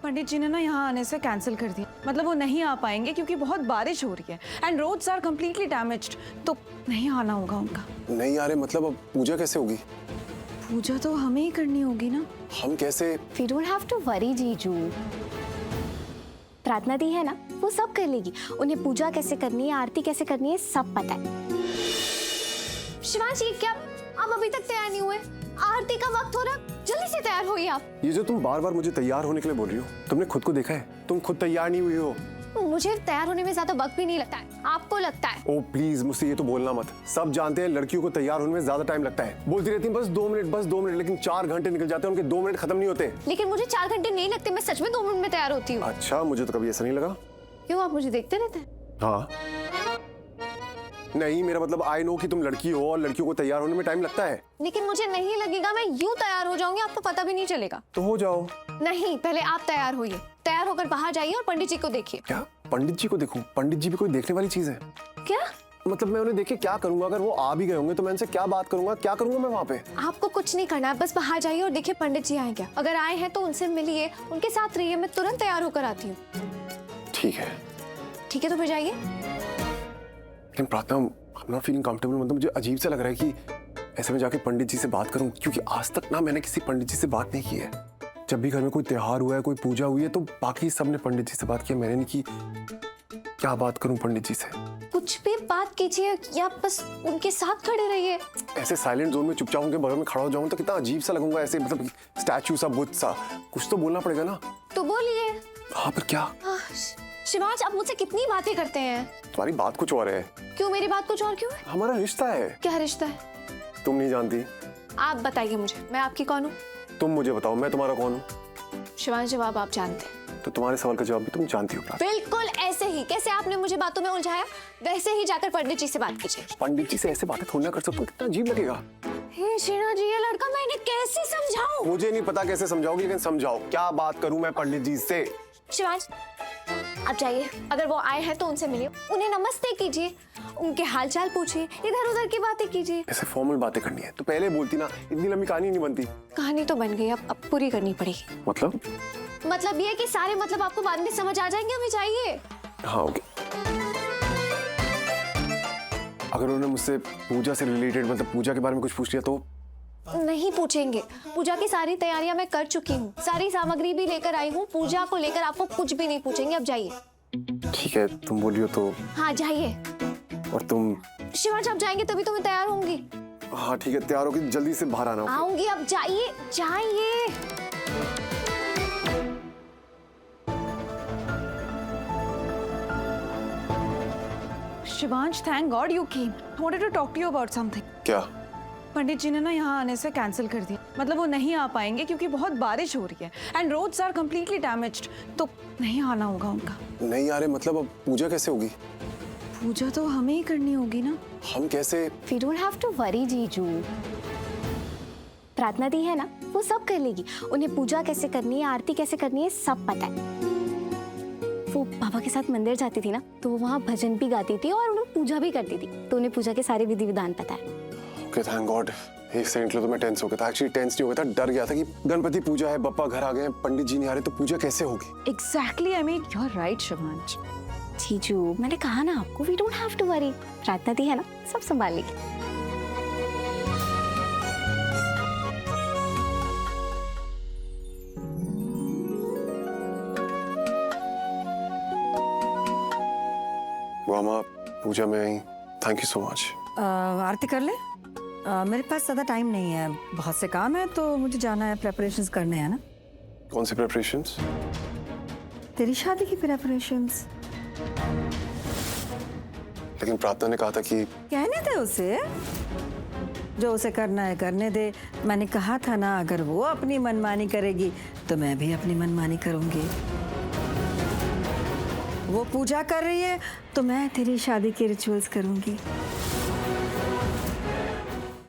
पंडित जी ने ना यहाँ आने से कैंसिल कर दिया। मतलब वो नहीं आ पाएंगे क्योंकि बहुत बारिश हो रही है and roads are completely damaged, तो नहीं आना होगा उनका। नहीं आ रहे मतलब अब पूजा कैसे होगी? पूजा तो हमें ही करनी होगी ना। हम कैसे? We don't have to worry जीजू। प्रार्थना दी है ना, वो सब कर लेगी। उन्हें पूजा कैसे करनी है, आरती कैसे करनी है, सब पता है। शिवांश, ये क्या आप अभी तक तैयार नहीं हुए? आरती का वक्त हो रहा, जल्दी से तैयार होइए आप। ये जो तुम बार बार मुझे तैयार होने के लिए बोल रही हो, तुमने खुद को देखा है? तुम खुद तैयार नहीं हुई हो। मुझे तैयार होने में ज्यादा वक्त भी नहीं लगता है, आपको लगता है। ओ प्लीज, मुझसे ये तो बोलना मत। सब जानते हैं लड़कियों को तैयार होने में ज्यादा टाइम लगता है। बोलती रहती है बस 2 मिनट, बस 2 मिनट, लेकिन 4 घंटे निकल जाते हैं, उनके 2 मिनट खत्म नहीं होते। लेकिन मुझे 4 घंटे नहीं लगते, मैं सच में 2 मिनट में तैयार होती हूँ। अच्छा, मुझे तो कभी ऐसा नहीं लगा। क्यों, आप मुझे देखते रहते हैं? हाँ, नहीं मेरा मतलब आई नो कि तुम लड़की हो और लड़कियों को तैयार होने में टाइम लगता है। लेकिन मुझे नहीं लगेगा, मैं यूं तैयार हो जाऊंगी, आपको पता भी नहीं चलेगा। तो हो जाओ। नहीं, पहले आप तैयार होइए। तैयार होकर बाहर जाइए और पंडित जी को देखिए। क्या पंडित जी को देखूं? पंडित जी भी कोई देखने वाली चीज है क्या? मतलब मैं उन्हें देख के क्या करूंगा? अगर वो आ भी गए होंगे तो मैं उनसे क्या बात करूंगा? क्या करूंगा मैं वहाँ पे? आपको कुछ नहीं करना है, बस बाहर जाइए और देखिए पंडित जी आए क्या। अगर आए हैं तो उनसे मिलिए, उनके साथ रहिए, मैं तुरंत तैयार होकर आती हूँ। ठीक है। ठीक है, तो फिर जाइए। लेकिन प्रार्थना, I'm not feeling comfortable। मतलब मुझे अजीब सा लग रहा है कि ऐसे में जाके पंडित जी से बात करूं, क्योंकि आज तक ना मैंने किसी पंडित जी से बात नहीं की है। जब भी घर में कोई त्योहार हुआ है, कोई पूजा हुई है, तो बाकी सबने पंडित जी से बात की, मैंने नहीं की। क्या बात करूं पंडित जी से? कुछ भी बात कीजिए या बस उनके साथ खड़े रहिए। ऐसे साइलेंट जोन में चुपचाप उनके बगल में खड़ा हो जाऊं तो कितना अजीब सा लगूंगा, ऐसे मतलब स्टैचू सा, बुत सा। कुछ तो बोलना पड़ेगा ना। तो बोलिए। हाँ, पर क्या? शिवांश, आप मुझसे कितनी बातें करते हैं। तुम्हारी बात कुछ और है। क्यों, मेरी बात कुछ और क्यों है? हमारा रिश्ता है। क्या रिश्ता है? तुम नहीं जानती। आप बताइए मुझे, मैं आपकी कौन हूँ? तुम मुझे बताओ, मैं तुम्हारा कौन हूँ? शिवांश, जवाब आप जानते हैं। तो तुम्हारे सवाल का जवाब भी तुम जानती हो। बिल्कुल ऐसे ही, कैसे आपने मुझे बातों में उलझाया, वैसे ही जाकर पंडित जी से बात कीजिए। पंडित जी से ऐसे बातें थोड़ी ना कर सकते हो, कितना अजीब लगेगा। हे शीना जी, ये लड़का मैं इन्हें कैसे समझाऊं? मुझे नहीं पता कैसे समझाओगी, लेकिन समझाओ। क्या बात करूं मैं पंडित जी से? शिवांश, आप जाइए, अगर वो आए हैं तो उनसे मिलिए, उन्हें नमस्ते कीजिए, उनके हालचाल पूछिए, इधर उधर की बातें कीजिए। ऐसे फॉर्मल बातें करनी है तो पहले बोलती ना, इतनी लंबी कहानी नहीं बनती। कहानी तो बन गई, अब पूरी करनी पड़ेगी। मतलब ये कि सारे मतलब आपको बाद में समझ आ जाएंगे। हमें चाहिए। हाँ, ओके। अगर उन्होंने मुझसे पूजा से रिलेटेड, मतलब पूजा के बारे में कुछ पूछ लिया तो? नहीं पूछेंगे, पूजा की सारी तैयारियां मैं कर चुकी हूँ, सारी सामग्री भी लेकर आई हूँ। पूजा को लेकर आपको कुछ भी नहीं पूछेंगे, अब जाइए। ठीक है, तुम बोलियो तो। हाँ, जाइए। और तुम? शिवांश, आप जाएंगे तभी तो मैं तैयार होंगी। हाँ ठीक है, तैयार होगी, जल्दी से बाहर आना। आऊंगी, अब जाइए जाइए। Shivansh, thank God you came. I wanted to talk to you about something. क्या? पंडित जी ने ना यहाँ आने से कैंसिल कर दिया। मतलब वो नहीं आ पाएंगे क्योंकि बहुत बारिश हो रही है and roads are completely damaged, तो नहीं आना होगा उनका। नहीं आ रहे मतलब अब पूजा कैसे होगी? पूजा तो हमें ही करनी होगी ना। हम कैसे? We don't have to worry जीजू। प्रार्थना दी है ना, वो सब कर लेगी। उन्हें पूजा कैसे करनी है, आरती कैसे करनी है, सब पता है। वो पापा के साथ मंदिर जाती थी ना, तो वो वहाँ भजन भी गाती थी और उन्हें पूजा भी करती थी, तो उन्हें पूजा के सारे विधि विधान पता है। Okay, thank God. एक सेकंड के लिए तो मैं टेंस हो गया था। एक्चुअली टेंस नहीं हो गया था, डर गया था कि गणपति पूजा है, बप्पा घर आ गए हैं, पंडित जी नहीं आ रहे, तो पूजा कैसे होगी? Exactly, I mean you are right Shivansh. जीजू, मैंने कहा ना आपको, we don't have to worry. प्रार्थना दी है ना, सब संभाल लेगी। मामा, पूजा में आई, थैंक यू सो मच। आरती कर ले। मेरे पास ज़्यादा टाइम नहीं है, बहुत से काम है तो मुझे जाना है, प्रेपरेशंस करने हैं ना। कौन सी प्रेपरेशंस? तेरी शादी की प्रेपरेशंस। लेकिन प्रार्थना ने कहा था कि कहने दे उसे, जो उसे करना है करने दे। मैंने कहा था ना, अगर वो अपनी मनमानी करेगी तो मैं भी अपनी मनमानी करूंगी। वो पूजा कर रही है तो मैं तेरी शादी के रिचुअल्स करूंगी।